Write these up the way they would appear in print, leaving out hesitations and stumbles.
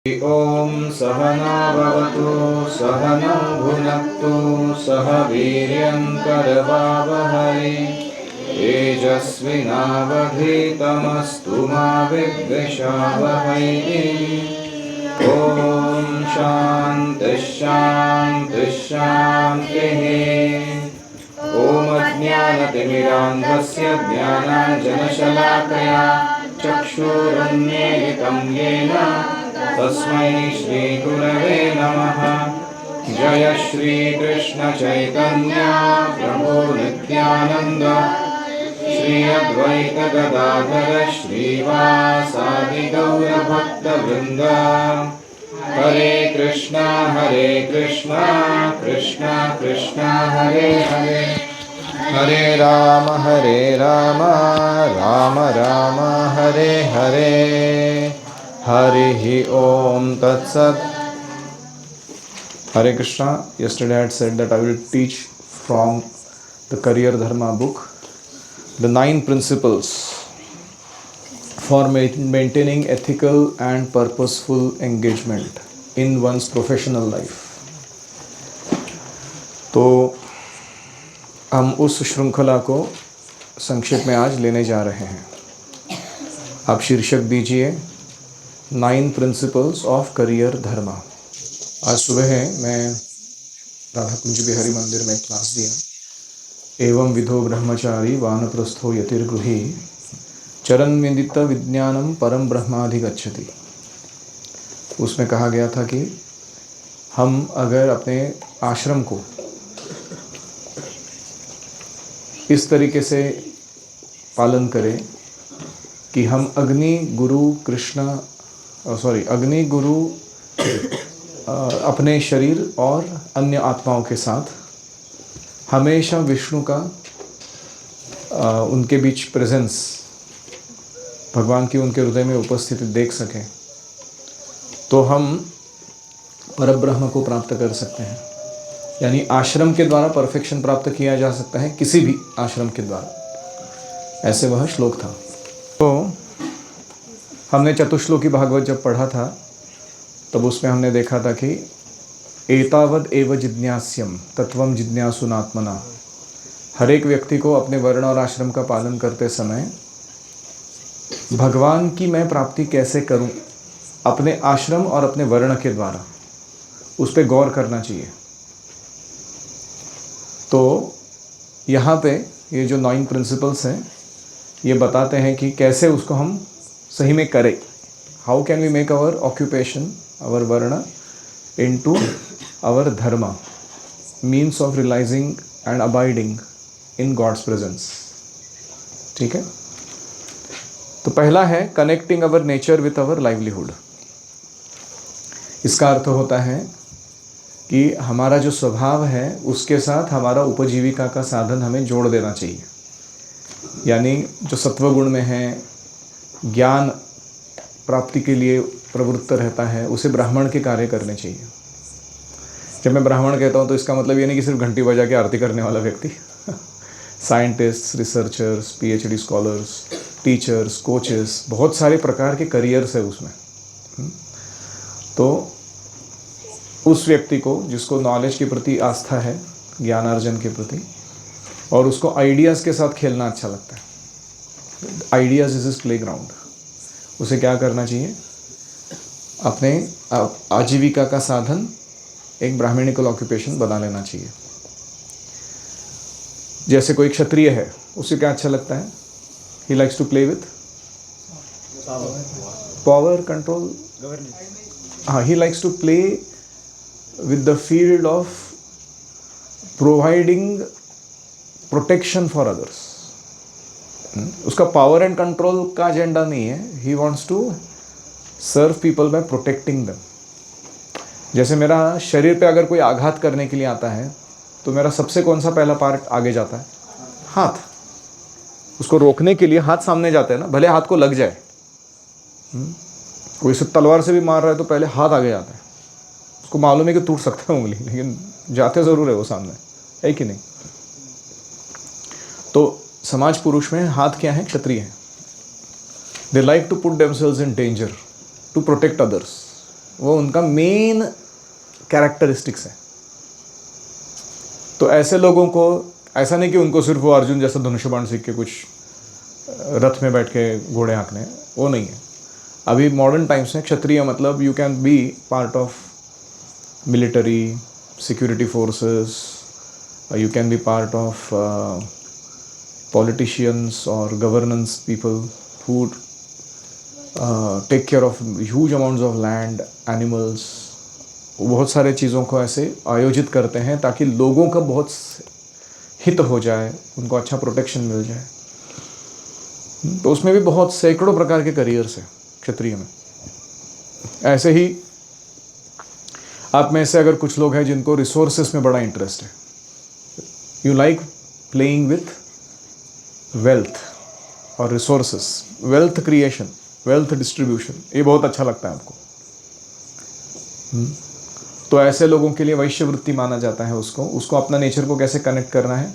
ॐ सहना भवतु सहनौ भुनक्तु सह वीर्यं करवावहै तेजस्विनावधीतमस्तु मा विद्विषावहै। ॐ शान्तिः शान्तिः शान्तिः। ॐ अज्ञानतिमिरान्धस्य ज्ञानाञ्जनशलाकया चक्षुरुन्मीलितं येन तस्मै श्रीगुरवे नमः। जय श्रीकृष्ण चैतन्य प्रभो नित्यानन्द श्री अद्वैत गदाधर श्रीवासादि गौरभक्तवृन्द। हरे कृष्णा कृष्णा कृष्णा हरे हरे, हरे Ram Ram Ram Hare Hare. Harihi Om Tat Sat. Hare Krishna. Yesterday I had said that I will teach from the Career Dharma book the 9 principles for maintaining ethical and purposeful engagement in one's professional life. तो हम उस श्रृंखला को संक्षेप में आज लेने जा रहे हैं। आप शीर्षक दीजिए 9 प्रिंसिपल्स ऑफ करियर धर्मा। आज सुबह मैं राधा कुंज बिहारी मंदिर में क्लास दिया। एवं विधो ब्रह्मचारी वानप्रस्थो यतिर्गृही चरण विदित विज्ञानम परम ब्रह्माधिगच्छति। उसमें कहा गया था कि हम अगर अपने आश्रम को इस तरीके से पालन करें कि हम अग्नि गुरु अपने शरीर और अन्य आत्माओं के साथ हमेशा विष्णु का उनके बीच प्रेजेंस, भगवान की उनके हृदय में उपस्थिति देख सकें, तो हम परब्रह्म को प्राप्त कर सकते हैं। यानी आश्रम के द्वारा परफेक्शन प्राप्त किया जा सकता है, किसी भी आश्रम के द्वारा। ऐसे वह श्लोक था। तो हमने चतुश्लोकी भागवत जब पढ़ा था तब उसमें हमने देखा था कि एतावद एव जिज्ञास्यम तत्वम जिज्ञासुनात्मना। हर एक व्यक्ति को अपने वर्ण और आश्रम का पालन करते समय भगवान की मैं प्राप्ति कैसे करूं, अपने आश्रम और अपने वर्ण के द्वारा, उस पर गौर करना चाहिए। तो यहाँ पे ये जो 9 प्रिंसिपल्स हैं ये बताते हैं कि कैसे उसको हम सही में करें। How can we make our occupation, our varna into our dharma, means of realising and abiding in God's presence. ठीक है। तो पहला है connecting our nature with our livelihood. इसका अर्थ होता है कि हमारा जो स्वभाव है उसके साथ हमारा उपजीविका का साधन हमें जोड़ देना चाहिए। यानी जो सत्वगुण में है, ज्ञान प्राप्ति के लिए प्रवृत्त रहता है, उसे ब्राह्मण के कार्य करने चाहिए। जब मैं ब्राह्मण कहता हूँ तो इसका मतलब ये नहीं कि सिर्फ घंटी बजा के आरती करने वाला व्यक्ति। Scientist, researchers, PhD scholars, teachers, coaches, बहुत सारे प्रकार के करियर्स है उसमें। तो उस व्यक्ति को जिसको नॉलेज के प्रति आस्था है, ज्ञानार्जन के प्रति, और उसको आइडियाज़ के साथ खेलना अच्छा लगता है, ideas is is play ground, उसे क्या करना चाहिए? अपने आजीविका का साधन एक ब्राह्मणिकल ऑक्यूपेशन बना लेना चाहिए। जैसे कोई क्षत्रिय है, उसे क्या अच्छा लगता है? He likes to play with power, control, हाँ, he likes to play with the field of providing protection for others. उसका पावर एंड कंट्रोल का एजेंडा नहीं है, he wants to serve people by protecting them. जैसे मेरा शरीर पे अगर कोई आघात करने के लिए आता है तो मेरा सबसे कौन सा पहला पार्ट आगे जाता है? हाथ। उसको रोकने के लिए हाथ सामने जाते हैं ना, भले हाथ को लग जाए। कोई से तलवार से भी मार रहा है तो पहले हाथ आगे जाता है। उसको मालूम है कि टूट सकता है उंगली, लेकिन जाते ज़रूर है वो सामने, है कि नहीं? तो समाज पुरुष में हाथ क्या है? क्षत्रिय है। They like to put themselves in danger to protect others. वो उनका मेन कैरेक्टरिस्टिक्स है। तो ऐसे लोगों को, ऐसा नहीं कि उनको सिर्फ वो अर्जुन जैसा धनुष्य बाण सीख के कुछ रथ में बैठ के घोड़े हाँकने, वो नहीं है। अभी मॉडर्न टाइम्स में क्षत्रिय मतलब you can be part of military, security forces, you can be part of politicians or governance people who take care of huge amounts of land, animals। बहुत सारे चीज़ों को ऐसे आयोजित करते हैं ताकि लोगों का बहुत हित हो जाए, उनको अच्छा प्रोटेक्शन मिल जाए। तो उसमें भी बहुत सैकड़ों प्रकार के करियर्स हैं क्षत्रिय में। ऐसे ही आप में से अगर कुछ लोग हैं जिनको रिसोर्सेस में बड़ा इंटरेस्ट है, you like playing with wealth और resources, wealth creation, wealth distribution, ये बहुत अच्छा लगता है आपको। तो ऐसे लोगों के लिए वैश्य वृत्ति माना जाता है उसको अपना नेचर को कैसे कनेक्ट करना है,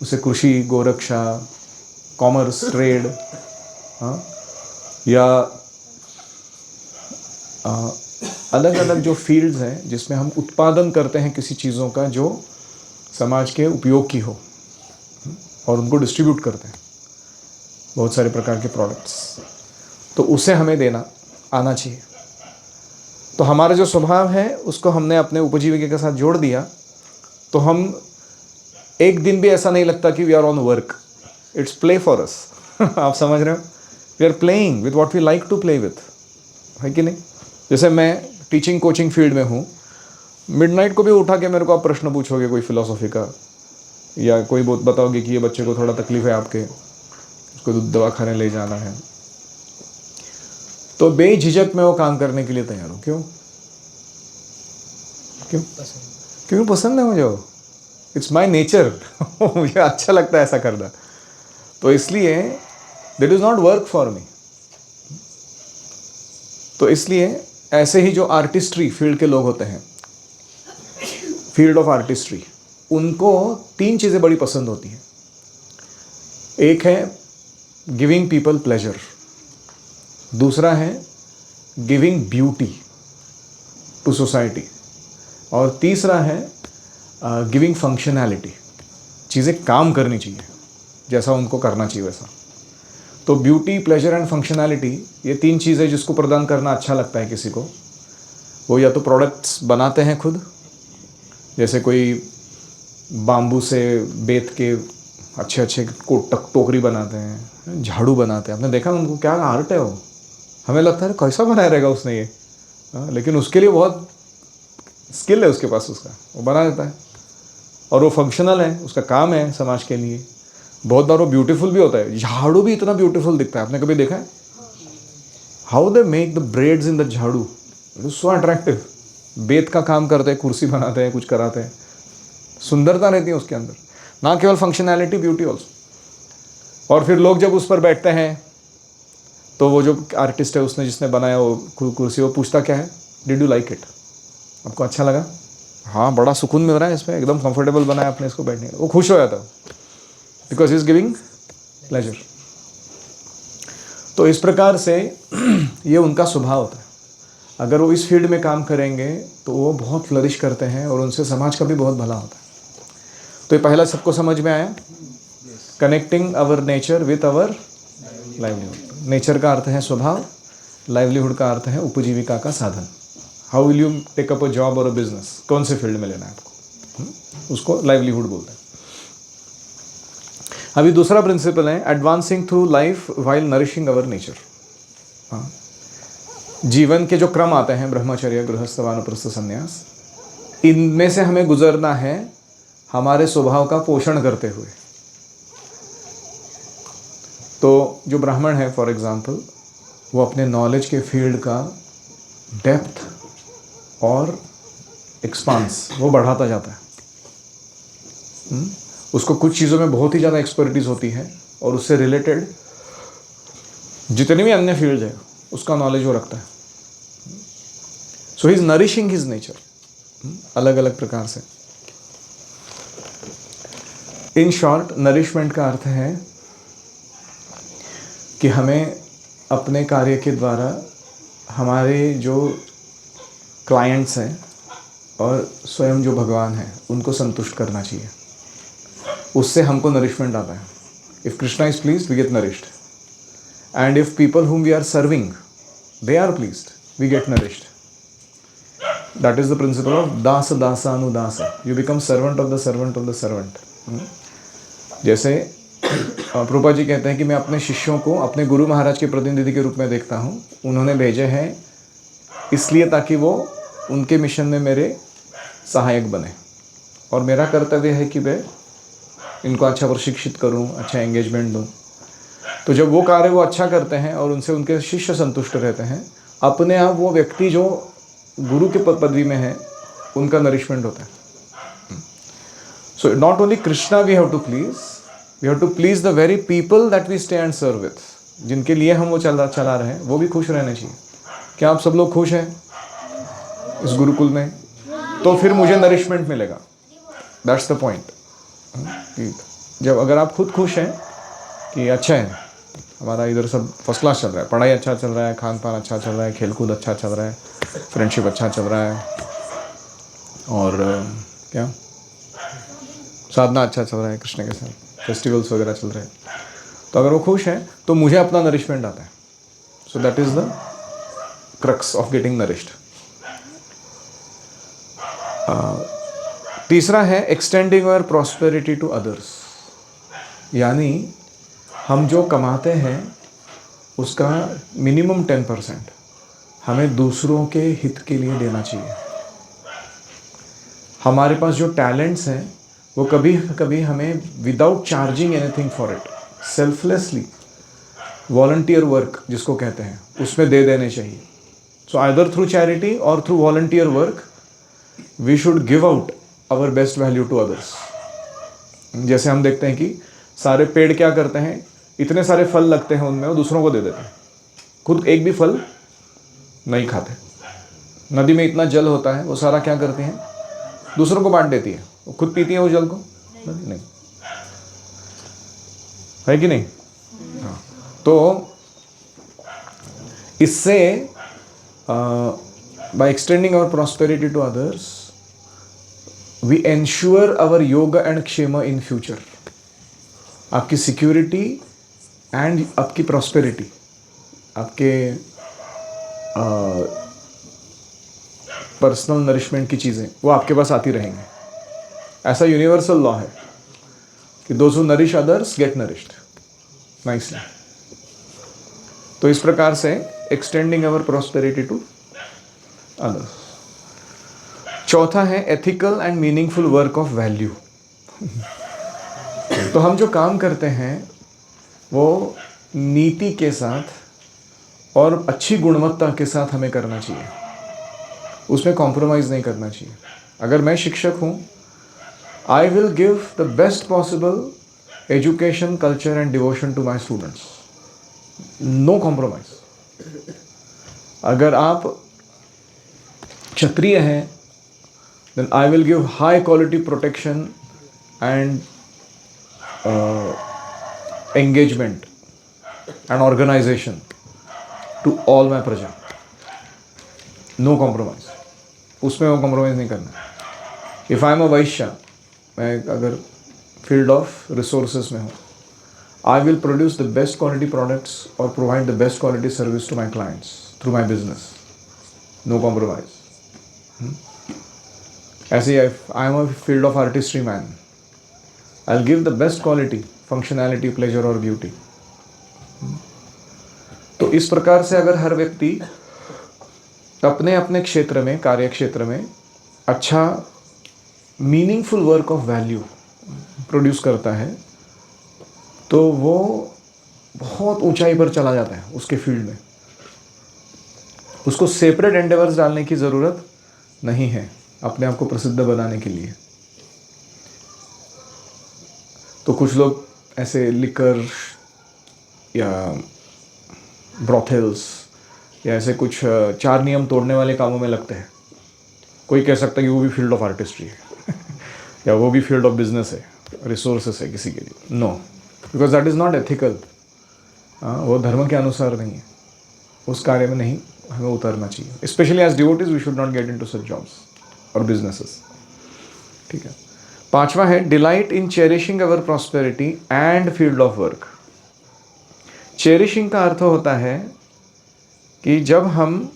उसे कृषि, गोरक्षा, कॉमर्स, ट्रेड, या अलग अलग जो फील्ड्स हैं जिसमें हम उत्पादन करते हैं किसी चीज़ों का जो समाज के उपयोग की हो, और उनको डिस्ट्रीब्यूट करते हैं बहुत सारे प्रकार के प्रोडक्ट्स, तो उसे हमें देना आना चाहिए। तो हमारा जो स्वभाव है उसको हमने अपने उपजीविका के साथ जोड़ दिया, तो हम एक दिन भी ऐसा नहीं लगता कि we are on work, it's play for us. आप समझ रहे हो, we are playing with what we like to play with, है कि नहीं। जैसे मैं टीचिंग कोचिंग फील्ड में हूँ, मिडनाइट को भी उठा के मेरे को आप प्रश्न पूछोगे कोई फिलॉसफी का, या कोई बताओगे कि ये बच्चे को थोड़ा तकलीफ है आपके, उसको दवाखाने ले जाना है, तो बेझिझक में वो काम करने के लिए तैयार हो। क्यों? क्यों पसंद है मुझे, वो इट्स माई नेचर। मुझे अच्छा लगता है ऐसा करना, तो इसलिए that is not work for me. तो इसलिए ऐसे ही जो आर्टिस्ट्री फील्ड के लोग होते हैं, फील्ड ऑफ आर्टिस्ट्री, उनको 3 चीज़ें बड़ी पसंद होती हैं। एक है गिविंग पीपल प्लेजर, दूसरा है गिविंग ब्यूटी टू सोसाइटी, और तीसरा है गिविंग फंक्शनैलिटी, चीज़ें काम करनी चाहिए जैसा उनको करना चाहिए वैसा। तो ब्यूटी, प्लेजर एंड फंक्शनैलिटी, ये 3 चीज़ें जिसको प्रदान करना अच्छा लगता है किसी को, वो या तो प्रोडक्ट्स बनाते हैं खुद, जैसे कोई बाम्बू से बेत के अच्छे अच्छे टोकरी बनाते हैं, झाड़ू बनाते हैं, आपने देखा उनको, क्या आर्ट है वो, हमें लगता है कैसा बनाया रहेगा उसने ये, लेकिन उसके लिए बहुत स्किल है उसके पास, उसका वो बना देता है, और वो फंक्शनल है, उसका काम है समाज के लिए। बहुत बार वो ब्यूटीफुल भी होता है, झाड़ू भी इतना ब्यूटीफुल दिखता है, आपने कभी देखा है how they make the breads in the झाड़ू, इट इज सो अट्रैक्टिव। बेत का काम करते हैं, कुर्सी बनाते हैं, कुछ कराते हैं, सुंदरता रहती है उसके अंदर, ना केवल फंक्शनैलिटी, ब्यूटी ऑल्सो। और फिर लोग जब उस पर बैठते हैं तो वो जो आर्टिस्ट है उसने जिसने बनाया वो कुर्सी, वो पूछता क्या है, डिड यू लाइक इट, आपको अच्छा लगा? हाँ, बड़ा सुकून मिल रहा है इसमें, एकदम कंफर्टेबल बनाया आपने इसको बैठने, वो खुश हो जाता है, because he is giving pleasure. तो इस प्रकार से ये उनका स्वभाव होता है। अगर वो इस फील्ड में काम करेंगे तो वो बहुत फ्लरिश करते हैं और उनसे समाज का भी बहुत भला होता है। तो ये पहला सबको समझ में आया, connecting our nature with our livelihood. Nature का अर्थ है स्वभाव, लाइवलीहुड का अर्थ है उपजीविका का साधन। How will you take up a job और अ बिजनेस, कौन से फील्ड में लेना है आपको, उसको लाइवलीहुड बोलते हैं। अभी दूसरा प्रिंसिपल है advancing through life while nourishing our nature. हाँ, जीवन के जो क्रम आते हैं, ब्रह्मचर्य, गृहस्थ, वानप्रस्थ, संन्यास, इनमें से हमें गुजरना है हमारे स्वभाव का पोषण करते हुए। तो जो ब्राह्मण है फॉर एग्जांपल, वो अपने नॉलेज के फील्ड का डेप्थ और एक्सपांस वो बढ़ाता जाता है। उसको कुछ चीज़ों में बहुत ही ज़्यादा एक्सपर्टीज होती है और उससे रिलेटेड जितने भी अन्य फील्ड है उसका नॉलेज वो रखता है। So he is nourishing his nature अलग अलग प्रकार से। इन शॉर्ट, नरिशमेंट का अर्थ है कि हमें अपने कार्य के द्वारा हमारे जो क्लाइंट्स हैं और स्वयं जो भगवान हैं उनको संतुष्ट करना चाहिए। उससे हमको नरिशमेंट आता है। If Krishna is pleased we get nourished, and if people whom we are serving they are pleased we get nourished. That is the principle of das dasanudas. You become servant of the servant of the servant. जैसे प्रभुपाद जी कहते हैं कि मैं अपने शिष्यों को अपने गुरु महाराज के प्रतिनिधि के रूप में देखता हूँ। उन्होंने भेजे हैं इसलिए ताकि वो उनके मिशन में मेरे सहायक बने, और मेरा कर्तव्य है कि मैं इनको अच्छा प्रशिक्षित करूँ, अच्छा एंगेजमेंट दूँ। तो जब वो कार्य वो अच्छा करते हैं और उनसे उनके शिष्य संतुष्ट रहते हैं, अपने आप वो व्यक्ति जो गुरु के पदवी में है उनका नरिशमेंट होता है। So not only Krishna we have to please the very people that we stay and serve with. जिनके लिए हम वो चला रहे हैं वो भी खुश रहने चाहिए। क्या आप सब लोग खुश हैं इस गुरुकुल में? तो फिर मुझे नरिशमेंट मिलेगा। That's the point. जब अगर आप खुद खुश हैं कि अच्छा है, हमारा इधर सब फर्स्ट क्लास चल रहा है, पढ़ाई अच्छा चल रहा है, खान पान अच्छा चल रहा है, खेलकूद अच्छा चल रहा है, फ्रेंडशिप अच्छा चल रहा है, और क्या साधना अच्छा चल रहा है, कृष्ण के साथ फेस्टिवल्स वगैरह चल रहे हैं, तो अगर वो खुश हैं तो मुझे अपना नरिशमेंट आता है। So that is the crux of getting nourished. तीसरा है extending our prosperity to others. यानी हम जो कमाते हैं उसका मिनिमम 10% हमें दूसरों के हित के लिए देना चाहिए। हमारे पास जो टैलेंट्स हैं वो कभी कभी हमें without charging anything for it, selflessly volunteer work जिसको कहते हैं उसमें दे देने चाहिए। सो आइदर थ्रू चैरिटी और through volunteer work we should give out our best value to others. जैसे हम देखते हैं कि सारे पेड़ क्या करते हैं, इतने सारे फल लगते हैं उनमें, वो दूसरों को दे देते हैं, खुद एक भी फल नहीं खाते। नदी में इतना जल होता है, वो सारा क्या करती हैं, दूसरों को बांट देती है, वो खुद पीती है उस जल को? नहीं, है कि नहीं? हाँ। तो इससे by extending our prosperity to others we ensure our yoga and kshema in future. आपकी सिक्योरिटी एंड आपकी प्रॉस्पेरिटी, आपके पर्सनल नरिशमेंट की चीज़ें वो आपके पास आती रहेंगी। ऐसा यूनिवर्सल लॉ है कि those who nourish others get nourished nicely. तो इस प्रकार से extending our prosperity to others. चौथा है ethical and meaningful work of value. तो हम जो काम करते हैं वो नीति के साथ और अच्छी गुणवत्ता के साथ हमें करना चाहिए, उसमें कॉम्प्रोमाइज़ नहीं करना चाहिए। अगर मैं शिक्षक हूँ, I will give the best possible education, culture and devotion to my students, no compromise. अगर आप क्षत्रिय हैं then I will give high quality protection and engagement and organization to all my praja. No compromise. उसमें वो compromise नहीं करना। If I am a Vaishya, मैं अगर field of resources में हूँ, I will produce the best quality products or provide the best quality service to my clients through my business. No compromise. ऐसे I am a field of artistry man, I will give the best quality, functionality, pleasure और beauty. तो इस प्रकार से अगर हर व्यक्ति अपने अपने क्षेत्र में, कार्य क्षेत्र में अच्छा meaningful work of value produce करता है तो वो बहुत ऊंचाई पर चला जाता है उसके फील्ड में। उसको सेपरेट एंडेवर्स डालने की ज़रूरत नहीं है अपने आप को प्रसिद्ध बनाने के लिए। तो कुछ लोग ऐसे लिकर या ब्रॉथेल्स या ऐसे कुछ 4 नियम तोड़ने वाले कामों में लगते हैं। कोई कह सकता है कि वो भी फील्ड ऑफ आर्टिस्ट्री है या वो भी फील्ड ऑफ बिजनेस है, रिसोर्सेस है किसी के लिए। No, because that is not ethical. वो धर्म के अनुसार नहीं है, उस कार्य में नहीं हमें उतरना चाहिए। Specially as devotees we should not get into such jobs और बिजनेसेस। ठीक है। पांचवा है delight in cherishing our prosperity and field of work. Cherishing का अर्थ होता है कि जब हम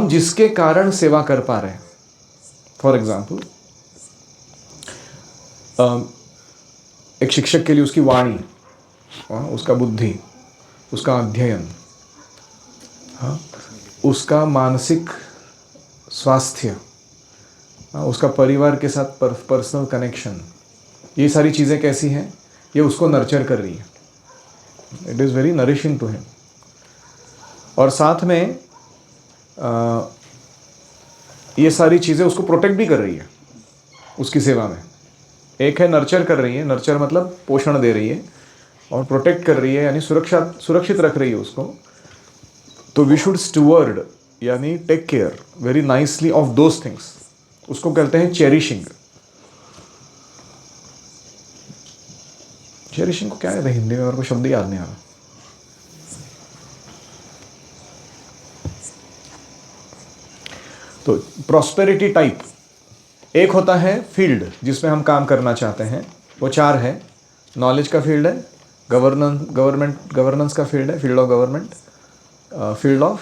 जिसके कारण सेवा कर पा रहे हैं, फॉर एग्जाम्पल एक शिक्षक के लिए उसकी वाणी, उसका बुद्धि, उसका अध्ययन, हाँ, उसका मानसिक स्वास्थ्य, उसका परिवार के साथ पर्सनल कनेक्शन, ये सारी चीज़ें कैसी हैं, ये उसको नर्चर कर रही है। It is very nourishing to him. और साथ में ये सारी चीज़ें उसको प्रोटेक्ट भी कर रही है उसकी सेवा में। एक है नर्चर कर रही है, नर्चर मतलब पोषण दे रही है, और प्रोटेक्ट कर रही है यानी सुरक्षित रख रही है उसको। तो वी शुड स्टुवर्ड यानी take care very nicely of those things. उसको कहते हैं चेरिशिंग। चेरिशिंग को क्या है हिंदी में, मेरे को शब्द याद नहीं आ रहा। तो प्रॉस्पेरिटी टाइप एक होता है फील्ड जिसमें हम काम करना चाहते हैं, वो चार है। नॉलेज का फील्ड है, गवर्नेंस का फील्ड है, field of government, field of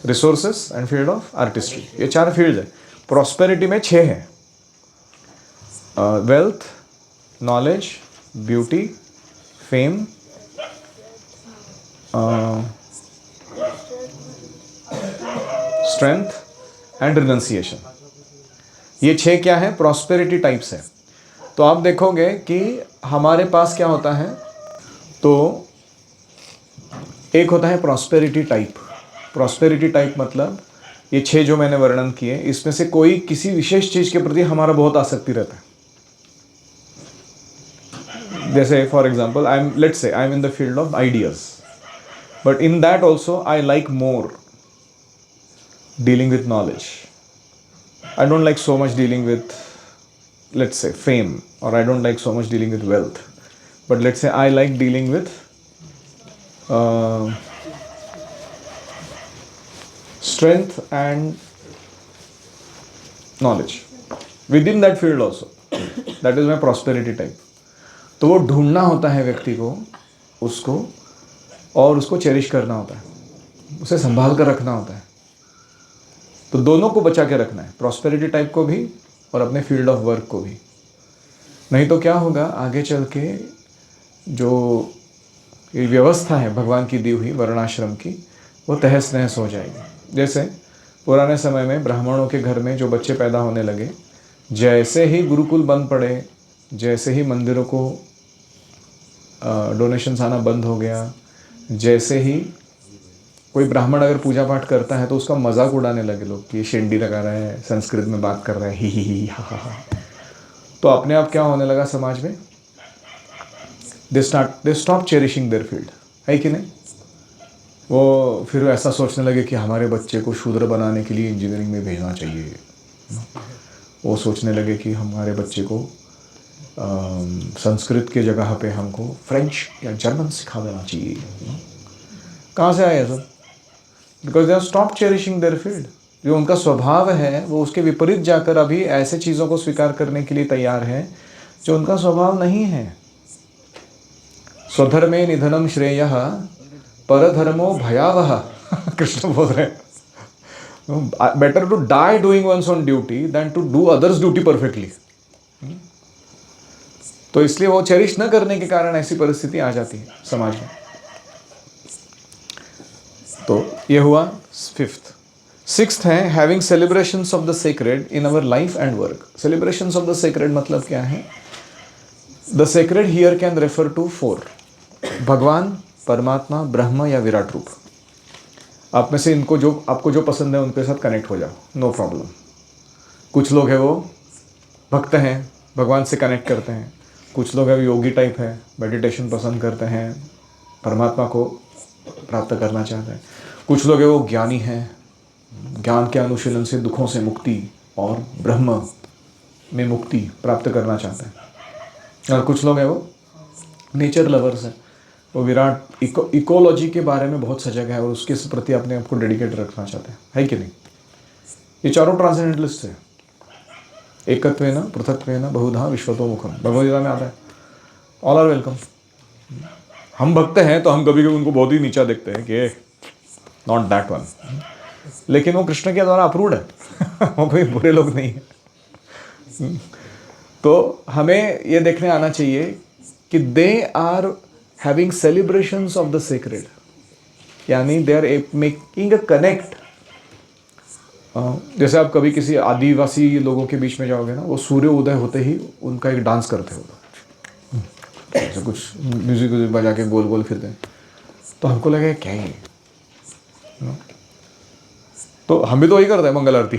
resources and field of artistry. ये चार फील्ड है। प्रॉस्पेरिटी में 6 है, wealth, knowledge, beauty, fame, strength and renunciation. ये 6 क्या है, प्रॉस्पेरिटी टाइप्स है। तो आप देखोगे कि हमारे पास क्या होता है, तो एक होता है प्रॉस्पेरिटी टाइप। प्रॉस्पेरिटी टाइप मतलब ये 6 जो मैंने वर्णन किए, इसमें से कोई किसी विशेष चीज के प्रति हमारा बहुत आसक्ति रहता है। जैसे for example let's say I am in the field of ideas, but in that also I like more dealing with knowledge. I don't like so much dealing with, let's say, fame, or I don't like so much dealing with wealth. But let's say I like dealing with strength and knowledge. Within that field also. That is my prosperity type. तो वो ढूंढना होता है व्यक्ति को, उसको, और उसको चेरिश करना होता है, उसे संभाल कर रखना होता है। तो दोनों को बचा के रखना है, प्रॉस्पेरिटी टाइप को भी और अपने फील्ड ऑफ वर्क को भी। नहीं तो क्या होगा आगे चल के, जो ये व्यवस्था है भगवान की दी हुई वर्णाश्रम की, वो तहस नहस हो जाएगी। जैसे पुराने समय में ब्राह्मणों के घर में जो बच्चे पैदा होने लगे, जैसे ही गुरुकुल बंद पड़े, जैसे ही मंदिरों को डोनेशंस आना बंद हो गया, जैसे ही कोई ब्राह्मण अगर पूजा पाठ करता है तो उसका मजाक उड़ाने लगे लोग कि ये शेंडी लगा रहा है, संस्कृत में बात कर रहा है, ही हा हा हा। तो अपने आप क्या होने लगा समाज में, they stop cherishing their field, है कि नहीं। वो फिर ऐसा सोचने लगे कि हमारे बच्चे को शूद्र बनाने के लिए इंजीनियरिंग में भेजना चाहिए। वो सोचने लगे कि हमारे बच्चे को संस्कृत के जगह पे हमको फ्रेंच या जर्मन सिखा देना चाहिए। कहाँ से आया सब, because they are stop cherishing their field. जो उनका स्वभाव है वो उसके विपरीत जाकर अभी ऐसे चीज़ों को स्वीकार करने के लिए तैयार है जो उनका स्वभाव नहीं है। स्वधर्मे निधनम श्रेयः परधर्मो भयावह कृष्ण बोल रहे हैं, better to die doing one's on duty than to do others duty perfectly. तो इसलिए वो चेरिश न करने के कारण ऐसी परिस्थिति आ जाती है समाज में। तो ये हुआ 5th। 6th है having celebrations of the sacred in our life and work. Celebrations of the sacred मतलब क्या है, the sacred here can refer to 4, भगवान, परमात्मा, ब्रह्म या विराट रूप। आप में से इनको जो आपको जो पसंद है उनके साथ कनेक्ट हो जाओ, नो प्रॉब्लम। कुछ लोग हैं वो भक्त हैं, भगवान से कनेक्ट करते हैं। कुछ लोग हैं योगी टाइप है, मेडिटेशन पसंद करते हैं, परमात्मा को प्राप्त करना चाहते हैं। कुछ लोग हैं वो ज्ञानी हैं, ज्ञान के अनुशीलन से दुखों से मुक्ति और ब्रह्म में मुक्ति प्राप्त करना चाहते हैं। और कुछ लोग हैं वो नेचर लवर्स हैं, वो विराट इकोलॉजी के बारे में बहुत सजग है और उसके प्रति अपने आप को डेडिकेट रखना चाहते हैं, है कि नहीं? ये चारों ट्रांसेंडेंटलिस्ट है। एकत्वेन पृथक्त्वेन बहुधा विश्वतो मुखम, भगवद्गीता में आता है। All are welcome. हम भक्त हैं तो हम कभी कभी उनको बहुत ही नीचा देखते हैं कि नॉट दैट वन, लेकिन वो कृष्ण के द्वारा अप्रूव्ड है वो कोई बुरे लोग नहीं है। तो हमें ये देखने आना चाहिए कि they are having celebrations of the sacred, यानी they are making a connect. जैसे आप कभी किसी आदिवासी लोगों के बीच में जाओगे ना, वो सूर्य उदय होते ही उनका एक डांस करते हो, जैसे कुछ म्यूजिक बजा के गोल गोल फिरते हैं, तो हमको लगे क्या है। तो हम भी तो वही करते हैं मंगल आरती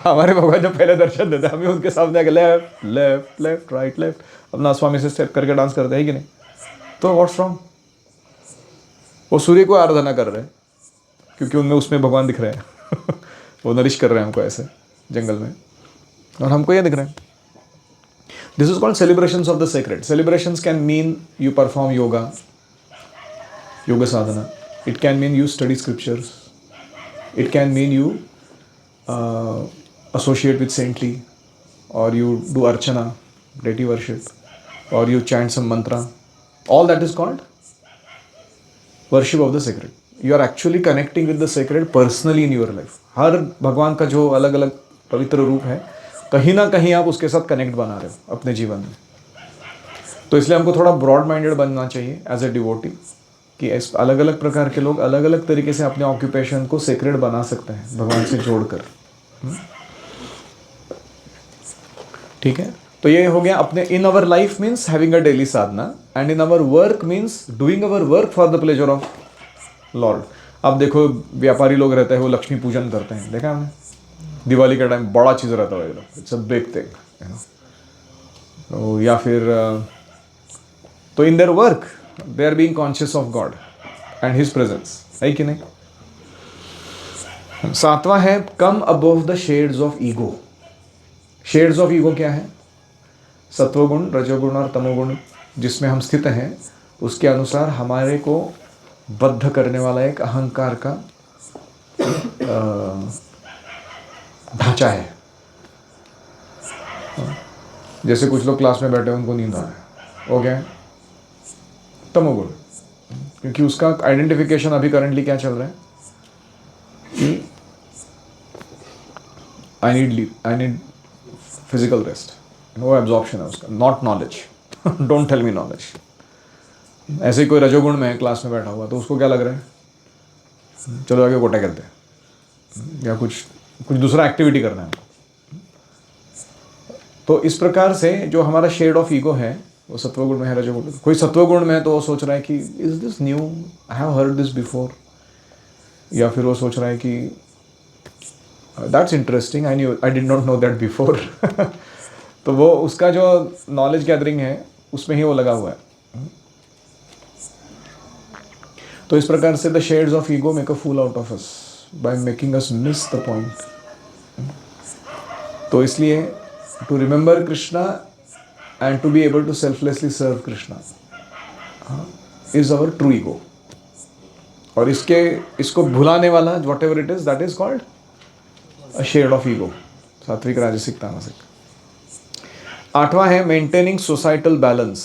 हमारे भगवान जब पहले दर्शन देते हैं, हम भी उनके सामने आके left left left right left अपना स्वामी से स्टेप करके डांस करते हैं कि नहीं? तो व्हाट्स रॉन्ग? वो सूर्य को आराधना कर रहे हैं क्योंकि उनमें उसमें भगवान दिख रहे हैं वो नरिश कर रहे हैं हमको ऐसे जंगल में, और हमको ये दिख रहे हैं। This is called celebrations of the sacred. Celebrations can mean you perform yoga, yoga sadhana. It can mean you study scriptures. It can mean you associate with saintly, or you do archana, deity worship, or you chant some mantra. All that is called worship of the sacred. You are actually connecting with the sacred personally in your life. हर भगवान का जो अलग अलग पवित्र रूप है, कहीं ना कहीं आप उसके साथ कनेक्ट बना रहे हो अपने जीवन में। तो इसलिए हमको थोड़ा ब्रॉड माइंडेड बनना चाहिए एज ए डिवोटी, कि इस अलग अलग प्रकार के लोग अलग अलग तरीके से अपने ऑक्यूपेशन को सेक्रेड बना सकते हैं भगवान से जोड़कर। ठीक है, तो ये हो गया अपने in our life means having a daily sadhana, and in our work means doing our work for the pleasure of Lord. अब देखो व्यापारी लोग रहते हैं, वो लक्ष्मी पूजन करते हैं, देखा हमने दिवाली के टाइम बड़ा चीज़ रहता है, it's a big thing, you know. या फिर तो in their work they are being conscious of God and His presence, है कि नहीं? सातवां है come above the shades of ego. Shades of ego क्या है? सत्वगुण, रजोगुण और तमोगुण जिसमें हम स्थित हैं, उसके अनुसार हमारे को बद्ध करने वाला एक अहंकार का ढांचा है। जैसे कुछ लोग क्लास में बैठे हैं, उनको नींद आ रहा है, हो गया तमोगुण, क्योंकि उसका आइडेंटिफिकेशन अभी करंटली क्या चल रहा है कि आई नीड फिजिकल रेस्ट, वो एब्जॉर्प्शन है उसका, not knowledge don't tell me knowledge. ऐसे ही कोई रजोगुण में है, क्लास में बैठा हुआ, तो उसको क्या लग रहा है, चलो आगे गोटा करते हैं या कुछ दूसरा एक्टिविटी करना है। तो इस प्रकार से जो हमारा शेड ऑफ ईगो है वो सत्वगुण में है, रजोगुण। कोई सत्वगुण में है तो वो सोच रहा है कि is this new, I have heard this before, या फिर वो सोच रहा है कि that's interesting, I did not know that before तो वो उसका जो नॉलेज गैदरिंग है उसमें ही वो लगा हुआ है। तो इस प्रकार से the shades of ego make a fool out of us by making us miss the point. तो इसलिए to remember Krishna and to be able to selflessly serve Krishna is our true ego। और इसको भुलाने वाला whatever it is, that is called a shade of ego, सात्विक राजसिक तामसिक। आठवां है मेंटेनिंग सोसाइटल बैलेंस।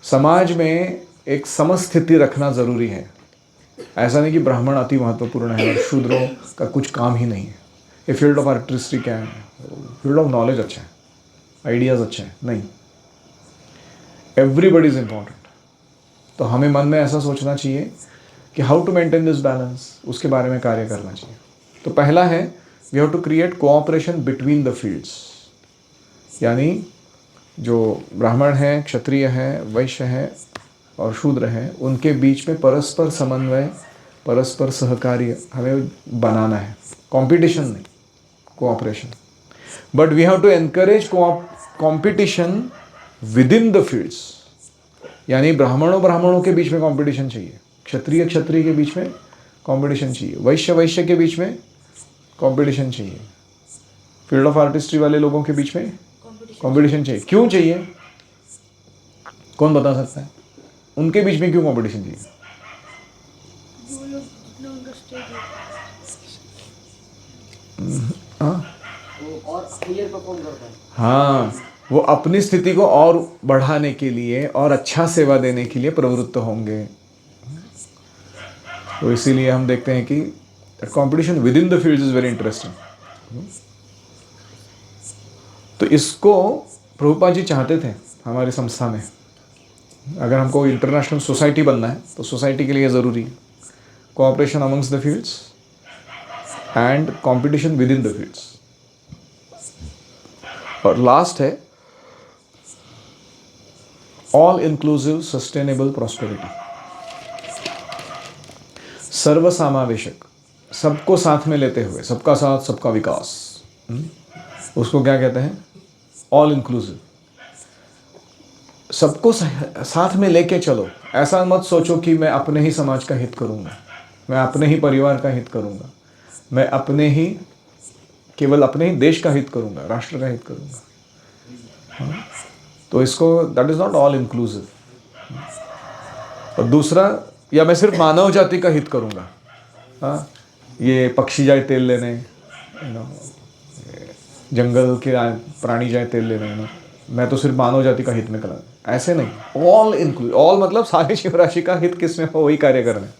समाज में एक समस्थिति रखना जरूरी है। ऐसा नहीं कि ब्राह्मण अति महत्वपूर्ण है और शूद्रों का कुछ काम ही नहीं है। ये फील्ड ऑफ आर्टिस्ट्री क्या है, फील्ड ऑफ नॉलेज अच्छा है, आइडियाज़ अच्छे हैं, नहीं, एवरीबडी इज इम्पॉर्टेंट। तो हमें मन में ऐसा सोचना चाहिए कि how to maintain this balance, उसके बारे में कार्य करना चाहिए। तो पहला है we have to create cooperation between the fields, यानी जो ब्राह्मण हैं, क्षत्रिय हैं, वैश्य हैं और शूद्र हैं, उनके बीच में परस्पर समन्वय, परस्पर सहकार्य हमें बनाना है। कंपटीशन नहीं, cooperation. But we have to encourage competition within the fields, यानी ब्राह्मणों के बीच में कंपटीशन चाहिए, क्षत्रिय के बीच में कंपटीशन चाहिए। वैश्य वैश्य के बीच में कंपटीशन चाहिए। फील्ड ऑफ आर्टिस्ट्री वाले लोगों के बीच में कंपटीशन चाहिए। क्यों चाहिए? कौन बता सकता है? उनके बीच में क्यों कंपटीशन चाहिए? हाँ, वो अपनी स्थिति को और बढ़ाने के लिए और अच्छा सेवा देने के लिए प्रवृत्त होंगे। तो इसीलिए हम देखते हैं कि competition within the field is very interesting. तो इसको प्रभुपाद जी चाहते थे हमारी संस्था में। अगर हमको इंटरनेशनल सोसाइटी बनना है तो सोसाइटी के लिए ज़रूरी है cooperation amongst the fields and competition within the fields. और लास्ट है ऑल इंक्लूसिव सस्टेनेबल प्रॉस्पेरिटी, सर्वसमावेशक, सबको साथ में लेते हुए, सबका साथ सबका विकास। उसको क्या कहते हैं? All inclusive. सबको साथ में लेके चलो। ऐसा मत सोचो कि मैं अपने ही समाज का हित करूंगा, मैं अपने ही परिवार का हित करूंगा, मैं अपने ही केवल अपने ही देश का हित करूंगा, राष्ट्र का हित करूंगा। तो इसको that is not all inclusive. और दूसरा, या मैं सिर्फ मानव जाति का हित करूंगा। हाँ, ये पक्षी जाए तेल लेने, जंगल के प्राणी जाए तेल लेने, मैं तो सिर्फ मानव जाति का हित में करा, ऐसे नहीं। ऑल इंक्लूसिव, ऑल मतलब सारी जीव राशि का हित किसमें हो वही कार्य करना है।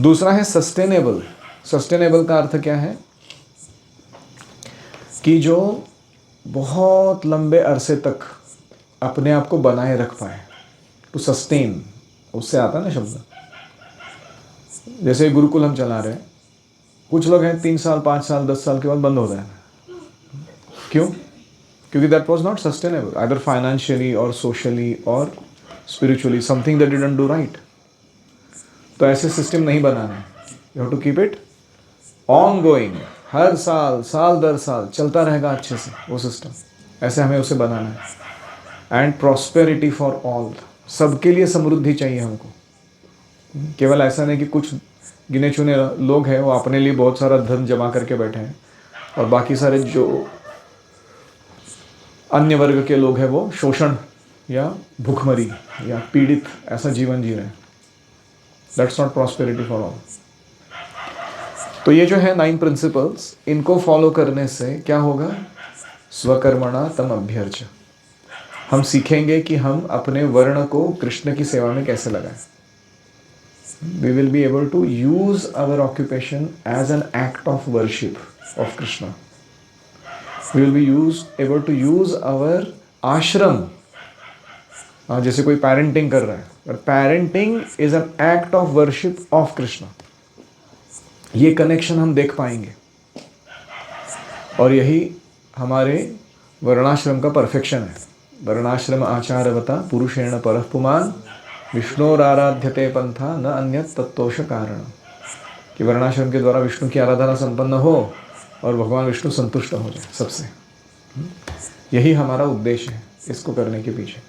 दूसरा है सस्टेनेबल। सस्टेनेबल का अर्थ क्या है? कि जो बहुत लंबे अरसे तक अपने आप को बनाए रख पाए, टू सस्टेन, उससे आता है ना शब्द। जैसे गुरुकुल हम चला रहे हैं, कुछ लोग हैं 3 साल 5 साल 10 साल के बाद बंद हो जाए। क्यों? क्योंकि that was not sustainable either financially और सोशली और spiritually, something that didn't do right. तो ऐसे सिस्टम नहीं बनाना है। You have to keep it on going, हर साल साल दर साल चलता रहेगा अच्छे से वो सिस्टम। ऐसे हमें उसे बनाना है। एंड प्रॉस्पेरिटी फॉर ऑल, सबके लिए समृद्धि चाहिए हमको। केवल ऐसा नहीं कि कुछ गिने चुने लोग हैं वो अपने लिए बहुत सारा धन जमा करके बैठे हैं और बाकी सारे जो अन्य वर्ग के लोग हैं वो शोषण या भूखमरी या पीड़ित ऐसा जीवन जी रहे हैं। That's not prosperity for all. तो ये जो है 9 प्रिंसिपल्स, इनको फॉलो करने से क्या होगा? स्वकर्मणा तम अभ्यर्च। हम सीखेंगे कि हम अपने वर्ण को कृष्ण की सेवा में कैसे लगाएं। We will be able to use our occupation as an act of worship of Krishna. We will be able to use our ashram. जैसे कोई parenting कर रहा है, but parenting is an act of worship of Krishna. ये connection हम देख पाएंगे और यही हमारे वर्णाश्रम का परफेक्शन है। वर्णाश्रम आचारवता पुरुषेण परः पुमान् विष्णुराराध्यते पंथा न अन्यत् तत्तोष कारण। कि वर्णाश्रम के द्वारा विष्णु की आराधना संपन्न हो और भगवान विष्णु संतुष्ट हो जाए सबसे। यही हमारा उद्देश्य है इसको करने के पीछे।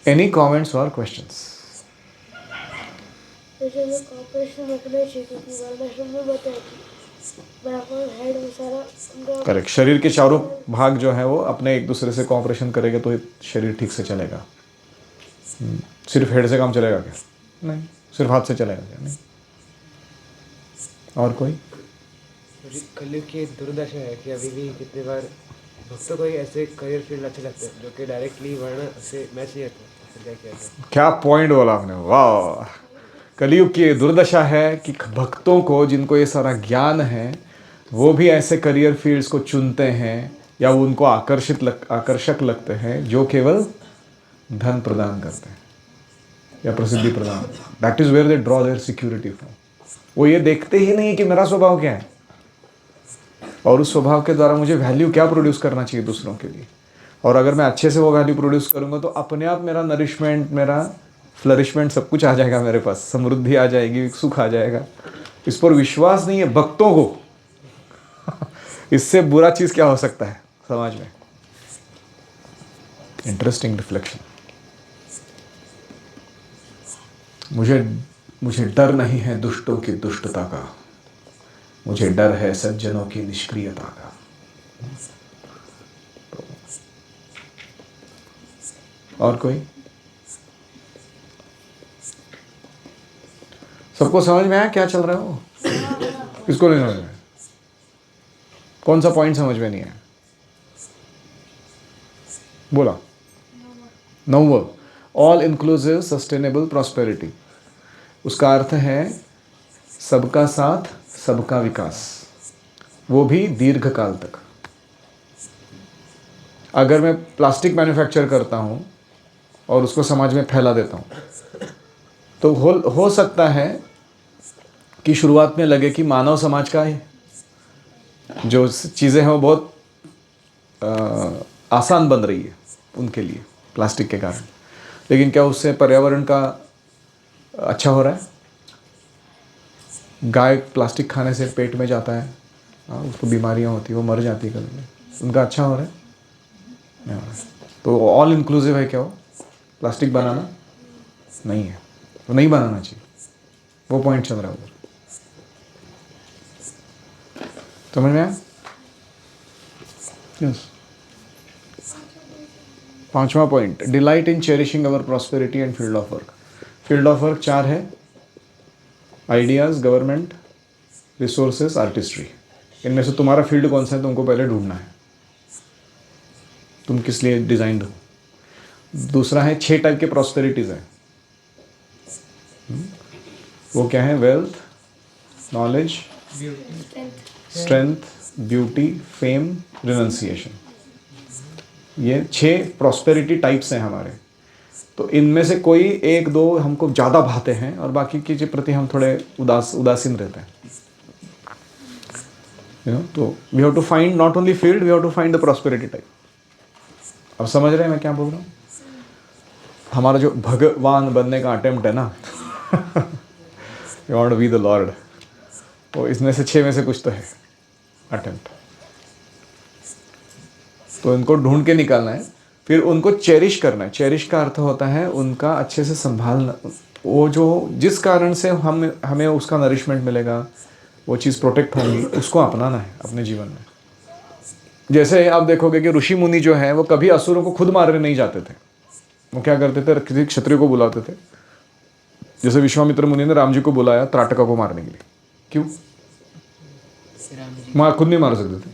एनी कमेंट्स और क्वेश्चंस? करेक्ट। शरीर के चारों भाग जो है वो अपने एक दूसरे से कोऑपरेशन करेंगे तो शरीर ठीक से चलेगा। सिर्फ हेड से काम चलेगा क्या? नहीं। सिर्फ हाथ से चलेगा क्या? नहीं। और कोई? कलयुग की दुर्दशा है कि अभी भी कितने बार भक्तों को ही ऐसे करियर फील्ड अच्छे लगते हैं जो कि डायरेक्टली वर्ण से मैच नहीं होते। क्या पॉइंट बोला आपने, वाह। कलयुग की दुर्दशा है कि भक्तों को, जिनको ये सारा ज्ञान है, वो भी ऐसे करियर फील्ड्स को चुनते हैं या वो उनको आकर्षक लगते हैं जो केवल धन प्रदान करते हैं या प्रसिद्धि प्रदान। That is where they draw their security from. वो ये देखते ही नहीं कि मेरा स्वभाव क्या है और उस स्वभाव के द्वारा मुझे वैल्यू क्या प्रोड्यूस करना चाहिए दूसरों के लिए। और अगर मैं अच्छे से वो वैल्यू प्रोड्यूस करूंगा तो अपने आप मेरा नरिशमेंट, मेरा फ्लरिशमेंट सब कुछ आ जाएगा मेरे पास, समृद्धि आ जाएगी, सुख आ जाएगा। इस पर विश्वास नहीं है भक्तों को। इससे बुरा चीज क्या हो सकता है समाज में? Interesting reflection. मुझे मुझे डर नहीं है दुष्टों की दुष्टता का, मुझे डर है सज्जनों की निष्क्रियता का। और कोई? सबको समझ में आया क्या चल रहा है? वो किसको नहीं समझ में? कौन सा पॉइंट समझ में नहीं आया? बोला। Number all inclusive sustainable prosperity, उसका अर्थ है सबका साथ सबका विकास, वो भी दीर्घ काल तक। अगर मैं प्लास्टिक मैन्युफैक्चर करता हूँ और उसको समाज में फैला देता हूँ तो हो सकता है कि शुरुआत में लगे कि मानव समाज का है जो चीज़ें हैं वो बहुत आसान बन रही है उनके लिए प्लास्टिक के कारण, लेकिन क्या उससे पर्यावरण का अच्छा हो रहा है? गाय प्लास्टिक खाने से पेट में जाता है, उसको बीमारियां होती है, वो मर जाती है कभी, उनका अच्छा हो रहा है? नहीं हो रहा है। तो ऑल इंक्लूसिव है क्या वो? प्लास्टिक बनाना नहीं है, तो नहीं बनाना चाहिए, वो पॉइंट चल रहा है उधर। समझ में आया? यस। पांचवा point, delight in cherishing our prosperity and field of work. Field of work 4 है, आइडियाज़, गवर्नमेंट, रिसोर्सेज, आर्टिस्ट्री। इनमें से तुम्हारा फील्ड कौन सा है तुमको पहले ढूंढना है, तुम किस लिए डिजाइन्ड हो। दूसरा है 6 टाइप के प्रॉस्पेरिटीज हैं, वो क्या है? Wealth, knowledge, strength, beauty, fame, renunciation. ये 6 प्रॉस्पेरिटी टाइप्स हैं हमारे। तो इनमें से कोई 1-2 हमको ज़्यादा भाते हैं और बाकी के प्रति हम थोड़े उदासीन रहते हैं। तो we have to find not only field, we have to find the prosperity type. अब समझ रहे हैं मैं क्या बोल रहा हूँ? हमारा जो भगवान बनने का अटेम्प्ट है ना, you want to be the lord, तो इसमें से 6 में से कुछ तो है अटेम्प्ट। तो इनको ढूंढ के निकालना है, फिर उनको चेरिश करना है। चेरिश का अर्थ होता है उनका अच्छे से संभालना, वो जो जिस कारण से हमें उसका नरिशमेंट मिलेगा, वो चीज़ प्रोटेक्ट होगी, उसको अपनाना है अपने जीवन में। जैसे आप देखोगे कि ऋषि मुनि जो है वो कभी असुरों को खुद मारने नहीं जाते थे, वो क्या करते थे? किसी क्षत्रिय को बुलाते थे। जैसे विश्वामित्र मुनि ने राम जी को बुलाया त्राटका को मारने के लिए, क्यों? खुद नहीं मार सकते थे,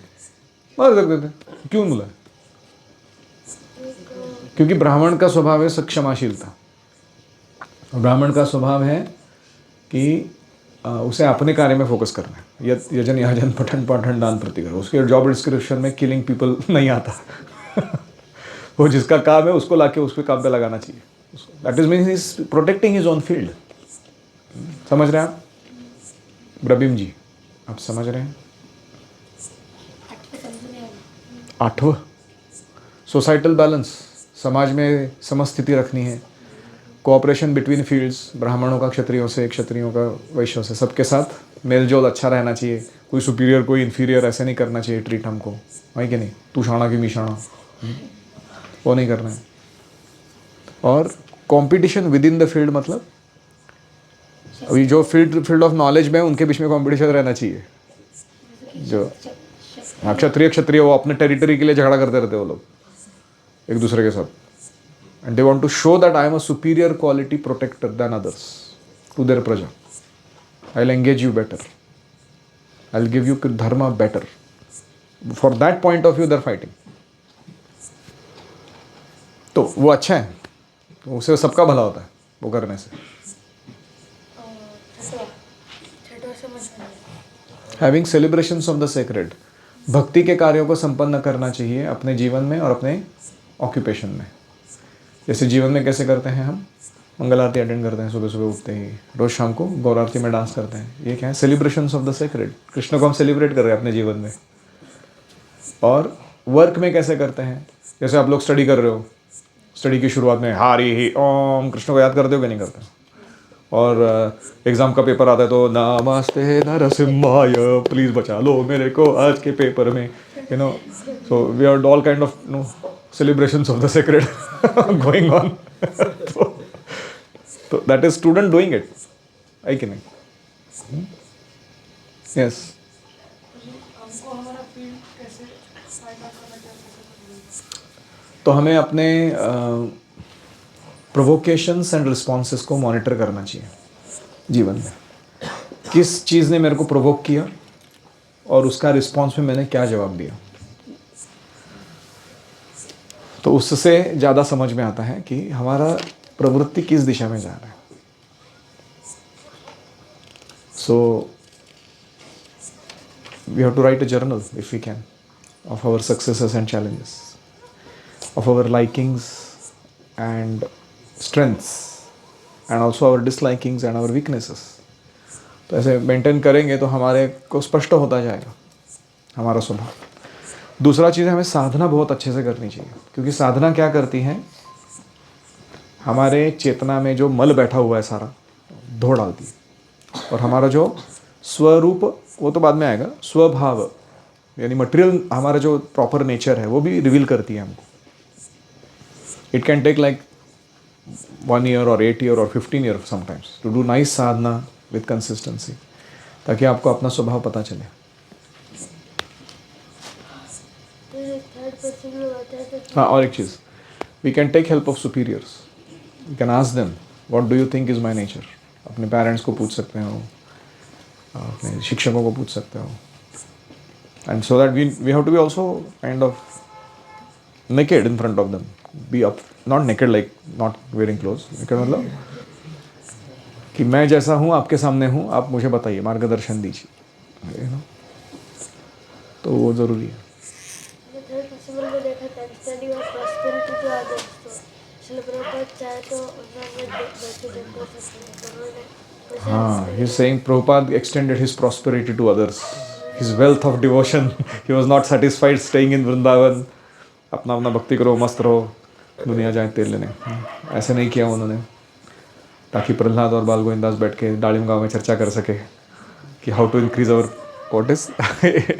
मार सकते थे, क्यों बुलाया? क्योंकि ब्राह्मण का स्वभाव है क्षमाशीलता। ब्राह्मण का स्वभाव है कि उसे अपने कार्य में फोकस करना है। यजन याजन पठन पाठन दान प्रतिकर, उसके जॉब डिस्क्रिप्शन में किलिंग पीपल नहीं आता। वो जिसका काम है उसको लाके उसके काम पे लगाना चाहिए। That is means he is protecting his own field. समझ रहे हैं आप? ब्रबीम जी, आप समझ रहे हैं? 8वां सोसाइटल बैलेंस, समाज में समस्थिति रखनी है। कोऑपरेशन बिटवीन फील्ड्स, ब्राह्मणों का क्षत्रियों से, क्षत्रियों का वैश्यों से, सबके साथ मेलजोल अच्छा रहना चाहिए। कोई सुपीरियर कोई इन्फीरियर ऐसे नहीं करना चाहिए ट्रीट हमको, है कि नहीं? तू शाणा की मी शाणा, वो नहीं करना है। और competition within the field, मतलब अभी जो फील्ड ऑफ नॉलेज में उनके बीच में कंपटीशन रहना चाहिए। जो क्षत्रिय वो अपने टेरिटरी के लिए झगड़ा करते रहते, वो लोग एक दूसरे के साथ, and they want to show that I am a superior quality protector than others to their praja. I'll engage you better, I'll give you dharma better. For that point of view they're fighting. तो वो अच्छा है, तो उससे सबका भला होता है वो करने से। Having celebrations of the sacred, भक्ति के कार्यों को संपन्न करना चाहिए अपने जीवन में और अपने ऑक्यूपेशन में। जैसे जीवन में कैसे करते हैं हम? मंगल आरती अटेंड करते हैं सुबह सुबह उठते ही, रोज शाम को गौर आरती में डांस करते हैं। ये क्या है? Celebrations of the sacred. Krishna को हम सेलिब्रेट कर रहे हैं अपने जीवन में। और वर्क में कैसे करते हैं? जैसे आप लोग स्टडी कर रहे हो, स्टडी की शुरुआत में हरि ही ओम कृष्ण को याद करते हो कि नहीं करते? और एग्ज़ाम का पेपर आता है तो नमस्ते नरसिम्हाय प्लीज़ बचा लो मेरे को आज के पेपर में, you know. So we are all kind of celebrations of the sacred going on. So that is student doing it. है कि नहीं? यस। हमको हमारा फील्ड कैसे फाइंड आउट करना चाहिए? तो हमें अपने प्रोवोकेशंस एंड रिस्पॉन्सेस को मॉनिटर करना चाहिए जीवन में। किस चीज़ ने मेरे को प्रोवोक किया और उसका रिस्पॉन्स में मैंने क्या जवाब दिया, तो उससे ज़्यादा समझ में आता है कि हमारा प्रवृत्ति किस दिशा में जा रहा है। So we have to write a journal if we can of our successes and challenges, of our likings and strengths and also our dislikings and our weaknesses। तो ऐसे मेंटेन करेंगे तो हमारे को स्पष्ट होता जाएगा हमारा स्वभाव। दूसरा चीज़ है, हमें साधना बहुत अच्छे से करनी चाहिए, क्योंकि साधना क्या करती है, हमारे चेतना में जो मल बैठा हुआ है सारा धो डालती है, और हमारा जो स्वरूप, वो तो बाद में आएगा, स्वभाव यानी मटेरियल, हमारा जो प्रॉपर नेचर है वो भी रिवील करती है हमको। It can take like 1 year or 8 year or 15 year sometimes to do nice sadhana with consistency, ताकि आपको अपना स्वभाव पता चले। हाँ, और एक चीज़, we can take help of superiors, you can ask them what do you think is my nature। अपने पेरेंट्स को पूछ सकते हो, अपने शिक्षकों को पूछ सकते हो, and so that we have to be also kind of naked in front of them, be up, not naked like not wearing clothes, naked मतलब कि मैं जैसा हूँ आपके सामने हूँ, आप मुझे बताइए, मार्गदर्शन दीजिए, you know? तो वो ज़रूरी है। हाँ, he's saying Prabhupada extended his prosperity to others, his wealth of devotion, he was not satisfied staying in Vrindavan, अपना अपना भक्ति करो, मस्त रहो, दुनिया जाए तेल लेने, ऐसे नहीं किया उन्होंने, ताकि प्रहलाद और बाल गोविंदास बैठ के डालिम गांव में चर्चा कर सके कि how to increase our what is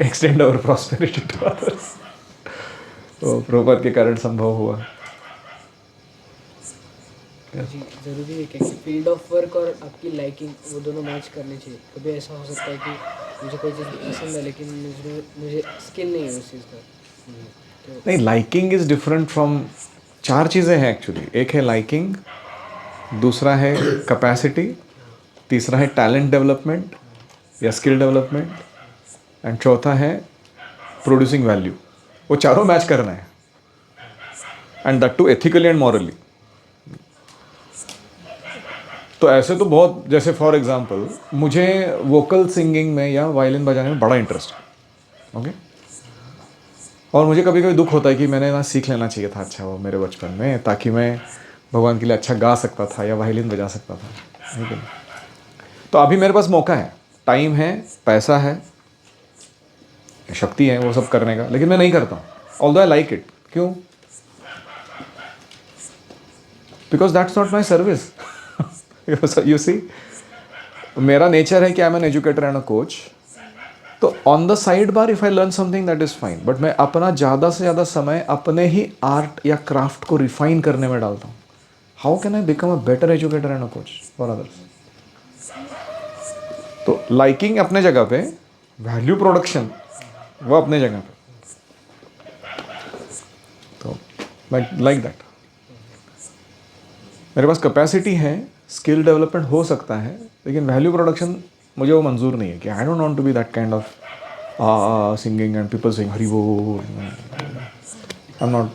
extend our prosperity to others. तो प्रभुपाद के कारण संभव हुआ। जी, ज़रूरी है कि फील्ड ऑफ वर्क और आपकी लाइकिंग वो दोनों मैच करने चाहिए। कभी ऐसा हो सकता है कि मुझे कोई चीज़ पसंद है लेकिन मुझे स्किल नहीं है उस चीज़ का। तो नहीं, लाइकिंग इज डिफरेंट फ्रॉम, 4 चीज़ें हैं एक्चुअली। एक है लाइकिंग, दूसरा है कैपेसिटी, तीसरा है टैलेंट डेवलपमेंट या स्किल डेवलपमेंट, एंड चौथा है प्रोड्यूसिंग वैल्यू। वो चारों मैच करना है, and that too ethically and morally. तो ऐसे तो बहुत, जैसे फॉर एग्जांपल मुझे वोकल सिंगिंग में या वायलिन बजाने में बड़ा इंटरेस्ट है, ओके, और मुझे कभी कभी दुख होता है कि मैंने ना सीख लेना चाहिए था अच्छा वो मेरे बचपन में, ताकि मैं भगवान के लिए अच्छा गा सकता था या वायलिन बजा सकता था, है कि नहीं? तो अभी मेरे पास मौका है, टाइम है, पैसा है, शक्ति है वो सब करने का, लेकिन मैं नहीं करता हूँ, ऑल्दो आई लाइक इट। क्यों? Because that's not my service. You see, मेरा नेचर है कि I am an educator and a coach, तो on the side bar if I learn something that is fine, but मैं अपना ज़्यादा से ज़्यादा समय अपने ही आर्ट या क्राफ्ट को रिफाइन करने में डालता हूँ। How can I become a better educator and a coach for others? तो लाइकिंग अपने जगह पे, वैल्यू प्रोडक्शन वो अपने जगह पे, तो लाइक दैट। मेरे पास कैपेसिटी है, स्किल डेवलपमेंट हो सकता है, लेकिन वैल्यू प्रोडक्शन मुझे वो मंजूर नहीं है कि I don't want to be that kind of singing and people sing Hari bol, I am not.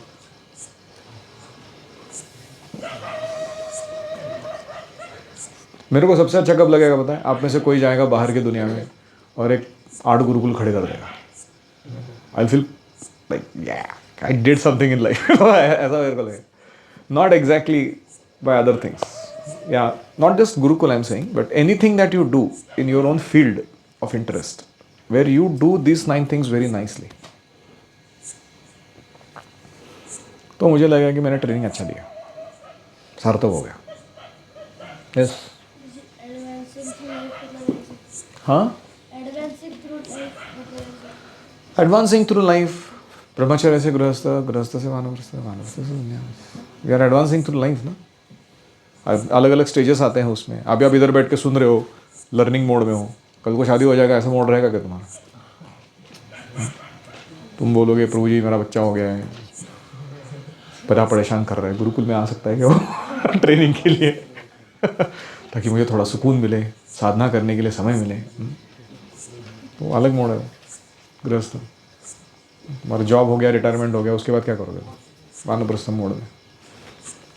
मेरे को सबसे अच्छा कब लगेगा पता है? आप में से कोई जाएगा बाहर की दुनिया में और एक आर्ट गुरुकुल खड़े कर देगा, आई feel like yeah I did something in life. ऐसा मेरे को लगेगा, not exactly by other things, yeah not just gurukul I am saying, but anything that you do in your own field of interest where you do this 9 things very nicely, तो मुझे लगेगा कि मैंने training अच्छा दिया, सार्थक हो गया। यस, हाँ, एडवांसिंग थ्रू लाइफ, ब्रह्मचर्य से गृहस्थ, गृहस्थ से वानप्रस्थ, वानप्रस्थ से संन्यास, we are advancing through life ना। अलग अलग स्टेजेस आते हैं उसमें। अभी आप इधर बैठ के सुन रहे हो, लर्निंग मोड में हो, कल को शादी हो जाएगा ऐसा मोड रहेगा क्या तुम्हारा? तुम बोलोगे प्रभु जी मेरा बच्चा हो गया है, बड़ा परेशान कर रहा है, गुरुकुल में आ सकता है क्या वो ट्रेनिंग के लिए ताकि मुझे थोड़ा सुकून मिले, साधना करने के लिए समय मिले। तो अलग मोड है गृहस्थ। हमारा जॉब हो गया, रिटायरमेंट हो गया, उसके बाद क्या करोगे? वानप्रस्थ मोड में।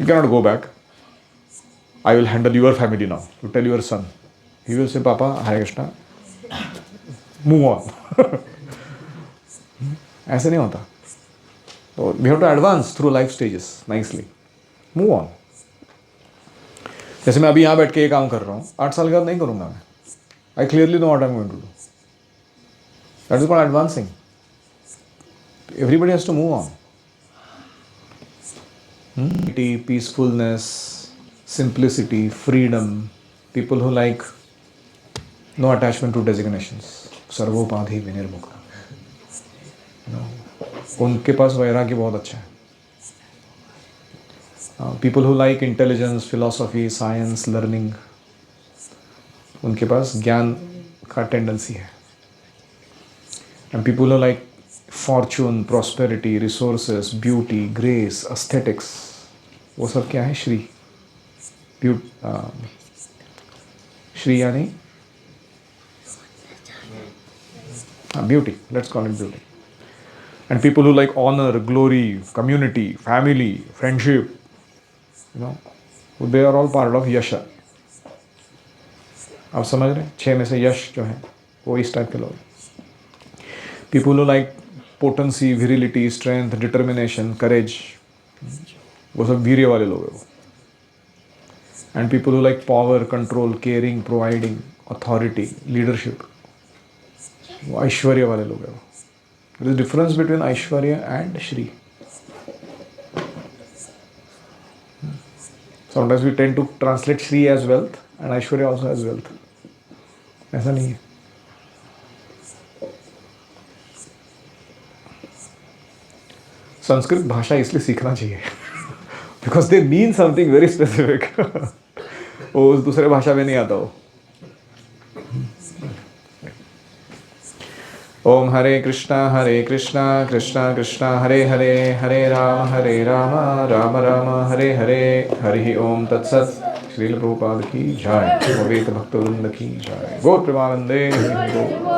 You can not go back. I will handle your family now, you tell your son, he will say पापा हरे कृष्णा, मूव ऑन ऐसे नहीं होता। तो we have to advance through life stages nicely, move on. जैसे मैं अभी यहाँ बैठ के ये काम कर रहा हूँ, 8 साल के बाद नहीं करूँगा मैं। I clearly know what I am going to do. That is called advancing. Everybody has to move on. Peacefulness, simplicity, freedom. People who like no attachment to designations. सर्वोपाधि विनिर्मुख। उनके पास वैराग्य बहुत अच्छा है। People who like intelligence, philosophy, science, learning. उनके पास ज्ञान का tendency है। And people who like fortune, prosperity, resources, beauty, grace, aesthetics, वो सब क्या है? श्री। श्री यानी beauty, let's call it beauty. And people who like honor, glory, community, family, friendship, you know, they are all part of यश। आप समझ रहे हैं? 6 में से यश जो है वो इस टाइप के लोग। People who like potency, virility, strength, determination, courage, वो सब वीर्य वाले लोग हैं वो। And people who like power, control, caring, providing, authority, leadership, वो ऐश्वर्य वाले लोग हैं वो। There is difference between Aishwarya and Shri. Sometimes we tend to translate Shri as wealth and Aishwarya also as wealth। ऐसा नहीं है। संस्कृत भाषा इसलिए सीखना चाहिए because they mean something very specific. वो दूसरे भाषा में नहीं आता वो। ओम हरे कृष्णा कृष्णा कृष्णा हरे हरे, हरे राम राम राम हरे हरे। हरि ओम तत्सत। श्रील प्रभुपाद की जय। वेद भक्तवृंद की जय। गौर प्रेमानंदे।